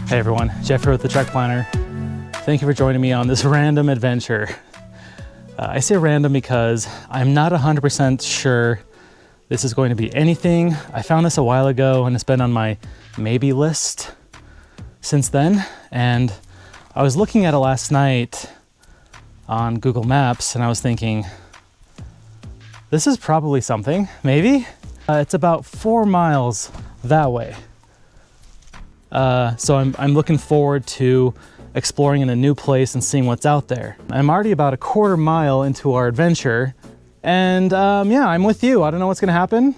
Hey everyone, Jeff here with the Trek Planner. Thank you for joining me on this random adventure. I say random because I'm not 100% sure this is going to be anything. I found this a while ago and it's been on my maybe list since then. And I was looking at it last night on Google Maps and I was thinking, this is probably something, maybe? It's about 4 miles that way. So I'm looking forward to exploring in a new place and seeing what's out there. I'm already about a 1/4 mile into our adventure and yeah, I'm with you. I don't know what's gonna happen.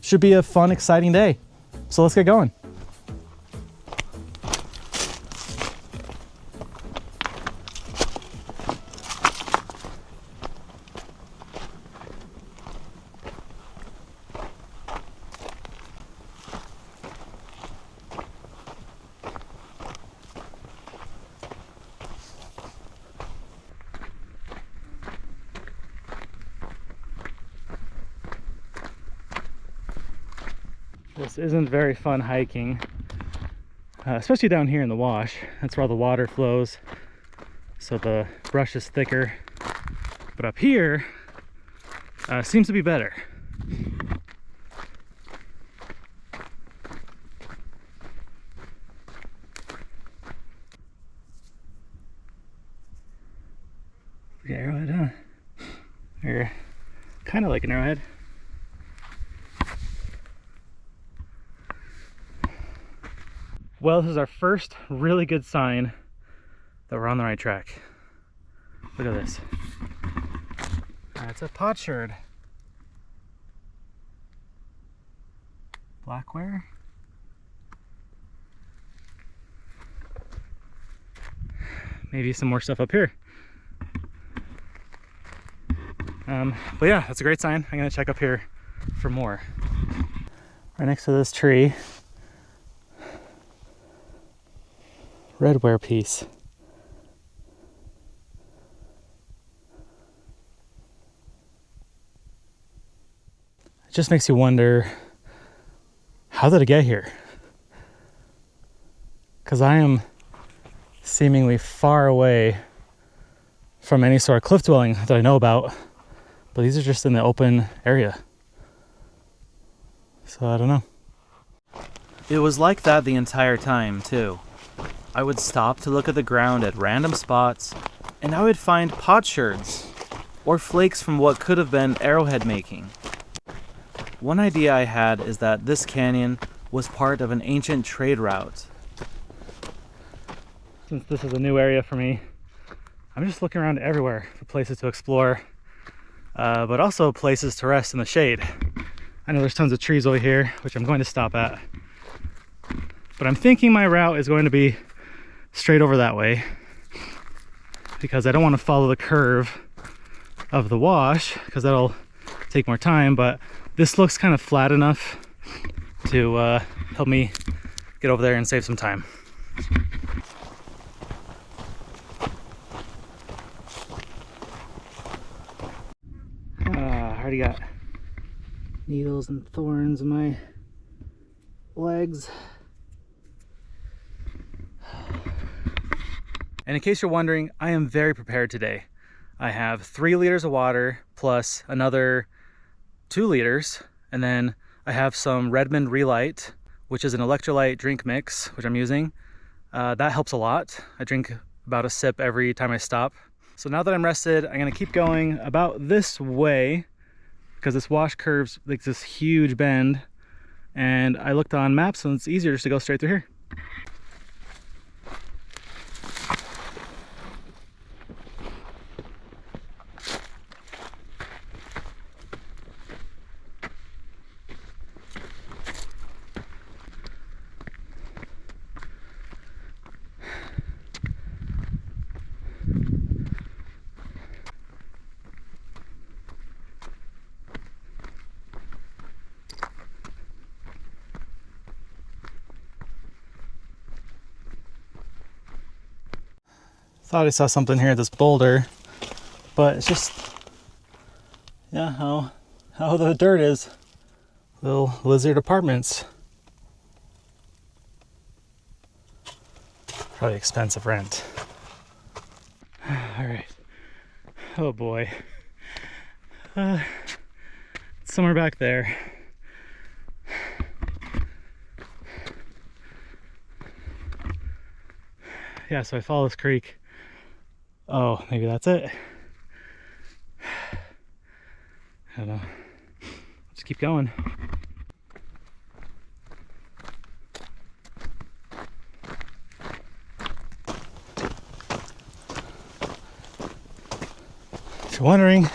Should be a fun, exciting day. So let's get going. This isn't very fun hiking, especially down here in the wash. That's where all the water flows, so the brush is thicker. But up here, seems to be better. The arrowhead, huh? Or kind of like an arrowhead. Well, this is our first really good sign that we're on the right track. Look at this. That's a potsherd. Blackware. Maybe some more stuff up here. But yeah, that's a great sign. I'm gonna check up here for more. Right next to this tree, redware piece. It just makes you wonder, how did it get here? Because I am seemingly far away from any sort of cliff dwelling that I know about, but these are just in the open area. So I don't know. It was like that the entire time, too. I would stop to look at the ground at random spots, and I would find potsherds, or flakes from what could have been arrowhead making. One idea I had is that this canyon was part of an ancient trade route. Since this is a new area for me, I'm just looking around everywhere for places to explore, but also places to rest in the shade. I know there's tons of trees over here, which I'm going to stop at, but I'm thinking my route is going to be straight over that way because I don't want to follow the curve of the wash because that'll take more time, but this looks kind of flat enough to help me get over there and save some time. I already got needles and thorns in my legs. And in case you're wondering, I am very prepared today. I have 3 liters of water plus another 2 liters, and then I have some Redmond Relight, which is an electrolyte drink mix, which I'm using. That helps a lot. I drink about a sip every time I stop. So now that I'm rested, I'm gonna keep going about this way because this wash curves like this huge bend, and I looked on maps and it's easier just to go straight through here. Thought I saw something here at this boulder, but it's just, yeah, how the dirt is. Little lizard apartments. Probably expensive rent. All right. Oh boy. Somewhere back there. Yeah, so I follow this creek. Oh, maybe that's it. I don't know. Just keep going. If you're wondering,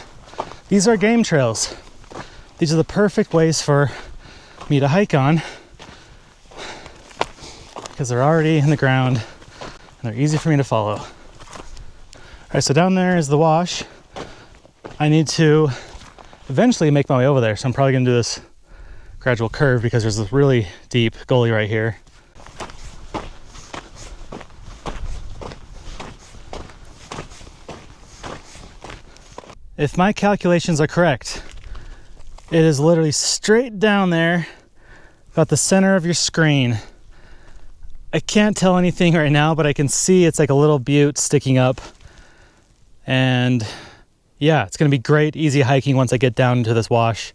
these are game trails. These are the perfect ways for me to hike on because they're already in the ground and they're easy for me to follow. All right, so down there is the wash. I need to eventually make my way over there, so I'm probably gonna do this gradual curve because there's this really deep gully right here. If my calculations are correct, it is literally straight down there, about the center of your screen. I can't tell anything right now, but I can see it's like a little butte sticking up. And yeah, it's gonna be great, easy hiking once I get down into this wash,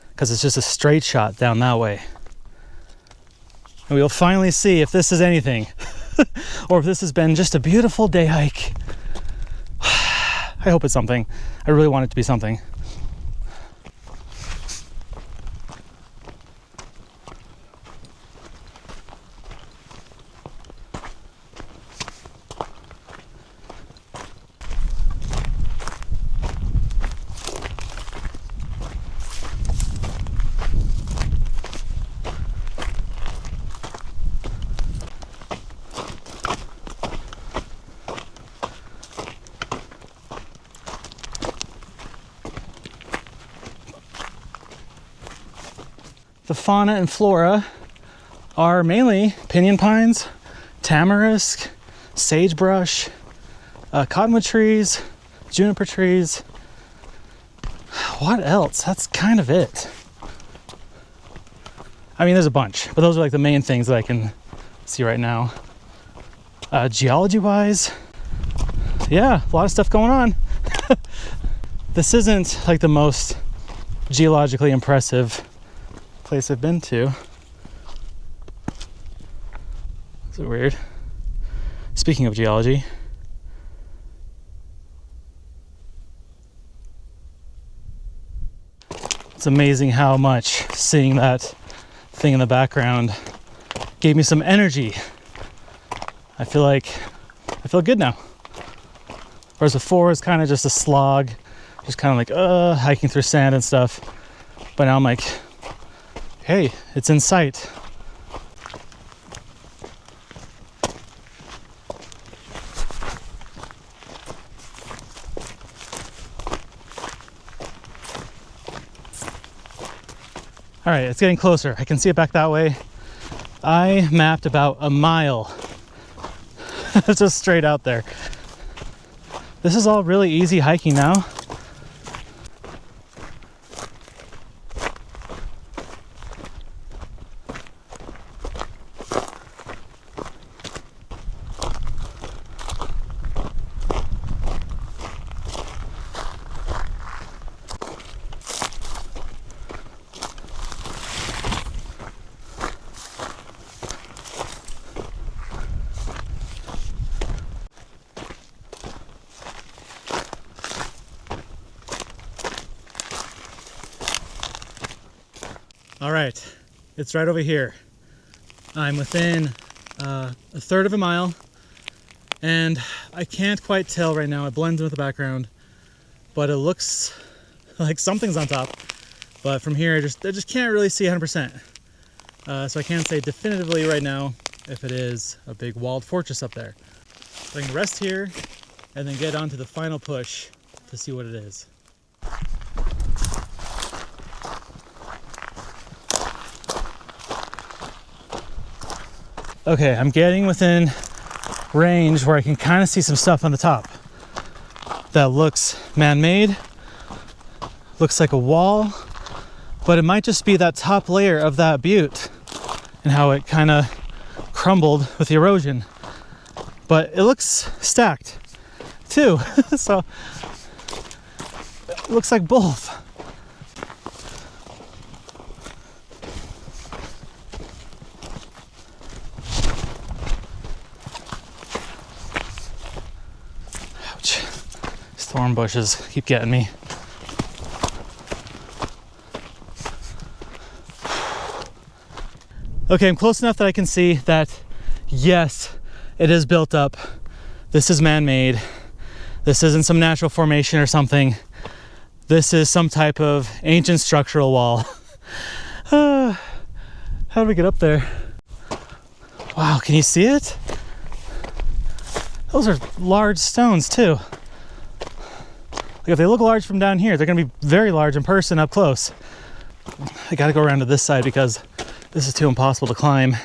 because it's just a straight shot down that way. And we'll finally see if this is anything, or if this has been just a beautiful day hike. I hope it's something. I really want it to be something. The fauna and flora are mainly pinyon pines, tamarisk, sagebrush, cottonwood trees, juniper trees. What else? That's kind of it. I mean, there's a bunch, but those are like the main things that I can see right now. Geology-wise, yeah, a lot of stuff going on. This isn't like the most geologically impressive place I've been to. Is it weird? Speaking of geology, it's amazing how much seeing that thing in the background gave me some energy. I feel good now. Whereas before it's kind of just a slog, just kind of like hiking through sand and stuff. But now I'm like, hey, it's in sight. All right, it's getting closer. I can see it back that way. I mapped about a mile. It's just straight out there. This is all really easy hiking now. All right, it's right over here. I'm within a third of a mile, and I can't quite tell right now. It blends in with the background, but it looks like something's on top. But from here, I just can't really see 100%. So I can't say definitively right now if it is a big walled fortress up there. So I can rest here and then get on to the final push to see what it is. Okay, I'm getting within range where I can kind of see some stuff on the top that looks man-made, looks like a wall, but it might just be that top layer of that butte and how it kind of crumbled with the erosion. but it looks stacked too. So it looks like both. Ouch. Thorn bushes keep getting me. Okay, I'm close enough that I can see that, yes, it is built up. This is man-made. This isn't some natural formation or something. This is some type of ancient structural wall. How do we get up there? Wow, can you see it? Those are large stones too. Like if they look large from down here, they're gonna be very large in person up close. I gotta go around to this side because this is too impossible to climb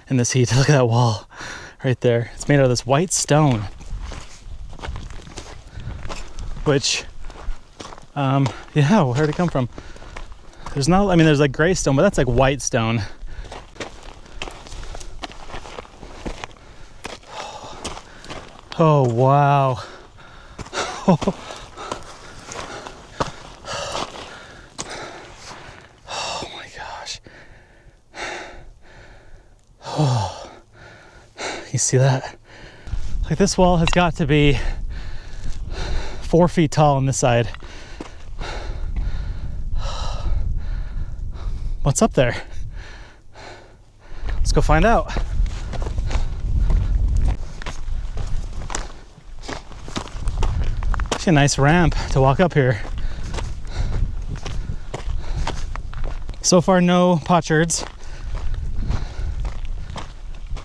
in this heat. Look at that wall right there. It's made out of this white stone. Which, yeah, where'd it come from? There's not, I mean, there's like gray stone, but that's like white stone. Oh, wow. Oh my gosh. Oh, you see that? Like this wall has got to be 4 feet tall on this side. What's up there? Let's go find out. Actually a nice ramp to walk up here. So far no potsherds.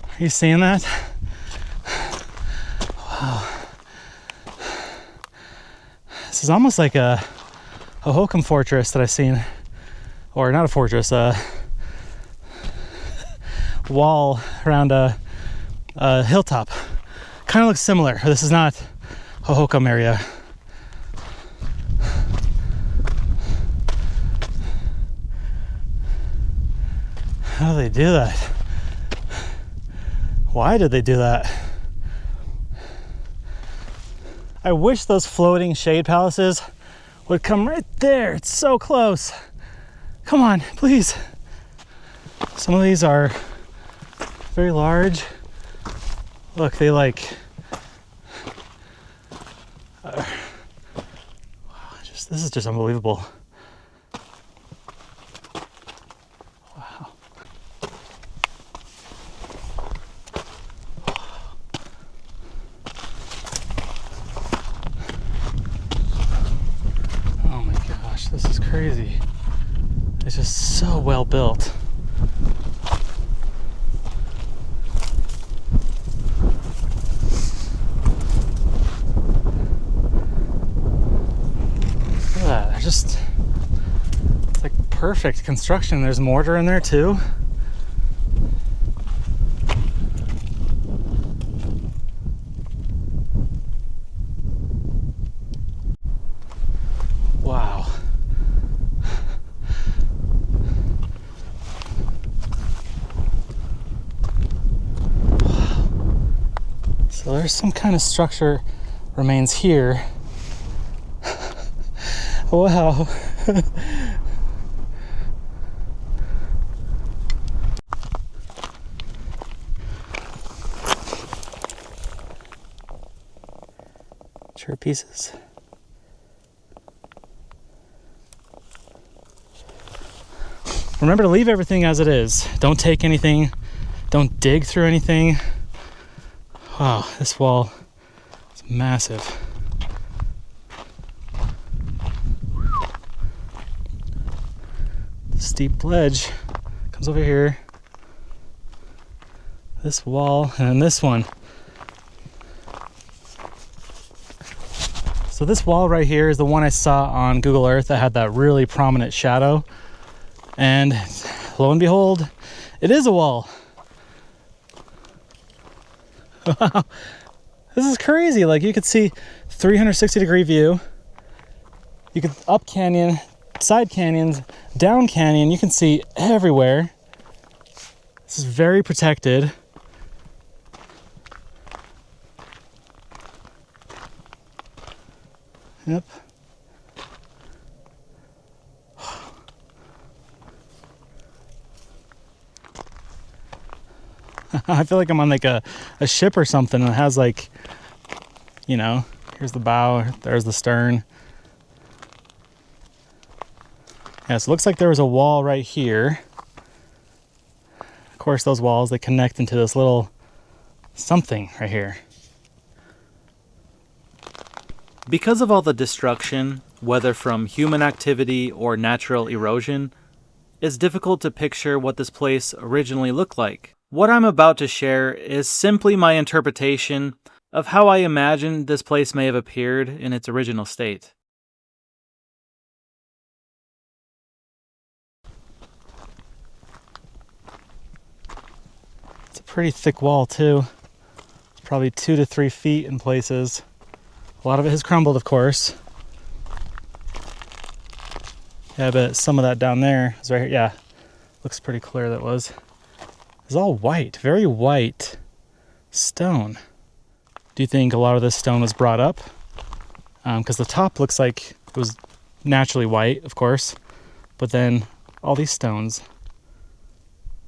Are you seeing that? Wow. This is almost like a Hohokam fortress that I've seen. Or not a fortress, a wall around a hilltop. Kind of looks similar. This is not Hohokam area. How do they do that? Why did they do that? I wish those floating shade palaces would come right there. It's so close. Come on, please. Some of these are very large. Look, they like, this is just unbelievable. Wow. Oh my gosh, this is crazy. It's just so well built. Look at that. Just, it's like perfect construction. There's mortar in there too. Wow. So there's some kind of structure remains here. Wow. Chair pieces. Remember to leave everything as it is. Don't take anything. Don't dig through anything. Wow, this wall is massive. The steep ledge comes over here. This wall, and then this one. So this wall right here is the one I saw on Google Earth that had that really prominent shadow. And lo and behold, it is a wall. Wow, this is crazy. Like you could see 360-degree view. You could up canyon, side canyons, down canyon. You can see everywhere. This is very protected. Yep. I feel like I'm on like a ship or something, and it has like, you know, here's the bow, there's the stern. Yeah, so it looks like there was a wall right here. Of course, those walls, they connect into this little something right here. Because of all the destruction, whether from human activity or natural erosion, it's difficult to picture what this place originally looked like. What I'm about to share is simply my interpretation of how I imagine this place may have appeared in its original state. It's a pretty thick wall too. It's probably 2 to 3 feet in places. A lot of it has crumbled, of course. Yeah, but some of that down there is right here. Yeah, looks pretty clear that was. It's all white, very white stone. Do you think a lot of this stone was brought up? Because the top looks like it was naturally white, of course, but then all these stones,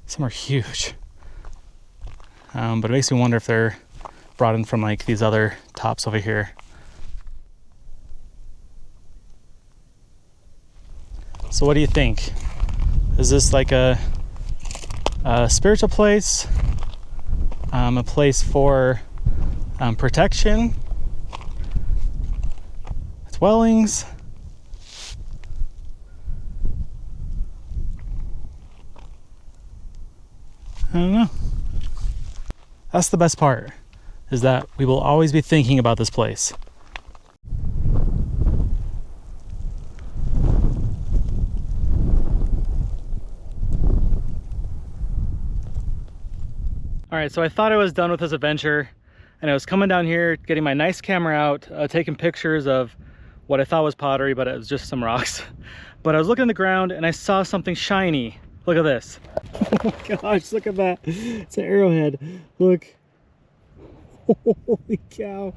some are huge. But it makes me wonder if they're brought in from like these other tops over here. So what do you think? Is this like a spiritual place? A place for protection? Dwellings? I don't know. That's the best part, is that we will always be thinking about this place. All right, so I thought I was done with this adventure, and I was coming down here, getting my nice camera out, taking pictures of what I thought was pottery, but it was just some rocks. But I was looking at the ground and I saw something shiny. Look at this. Oh my gosh, look at that. It's an arrowhead. Look. Holy cow.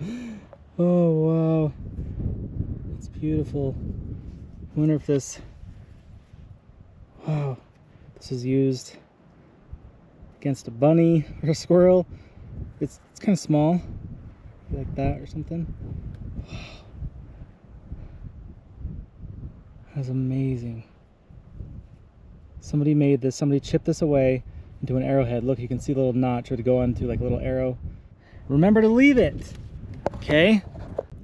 Oh, wow. It's beautiful. I wonder if this, wow, this is used against a bunny or a squirrel. It's kind of small, like that or something. Wow. That's amazing. Somebody made this, somebody chipped this away into an arrowhead. Look, you can see a little notch or to go onto like a little arrow. Remember to leave it, okay?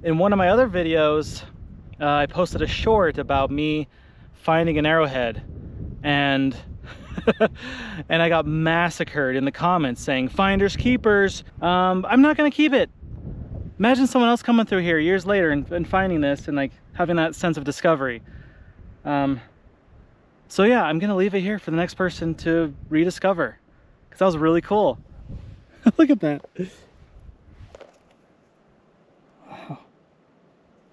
In one of my other videos, I posted a short about me finding an arrowhead, and and I got massacred in the comments saying, finders keepers. I'm not gonna keep it. Imagine someone else coming through here years later and finding this and like having that sense of discovery. So yeah, I'm gonna leave it here for the next person to rediscover, because that was really cool. Look at that. Wow.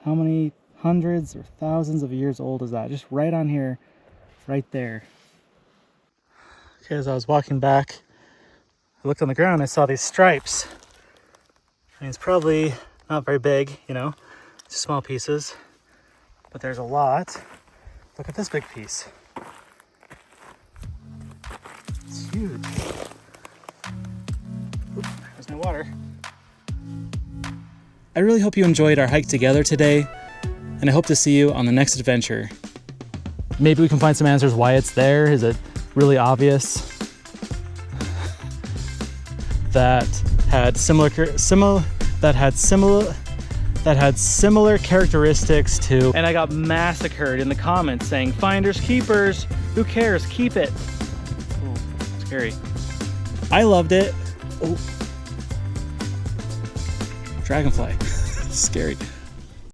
How many hundreds or thousands of years old is that? Just right on here, right there. Okay, as I was walking back, I looked on the ground, I saw these stripes. I mean, it's probably not very big, you know, it's small pieces, but there's a lot. Look at this big piece. It's huge. Oop, there's no water. I really hope you enjoyed our hike together today, and I hope to see you on the next adventure. Maybe we can find some answers why it's there. Is it really obvious? That had similar characteristics to, and I got massacred in the comments saying, finders keepers, who cares, keep it. Oh, scary. I loved it. Oh, dragonfly. Scary.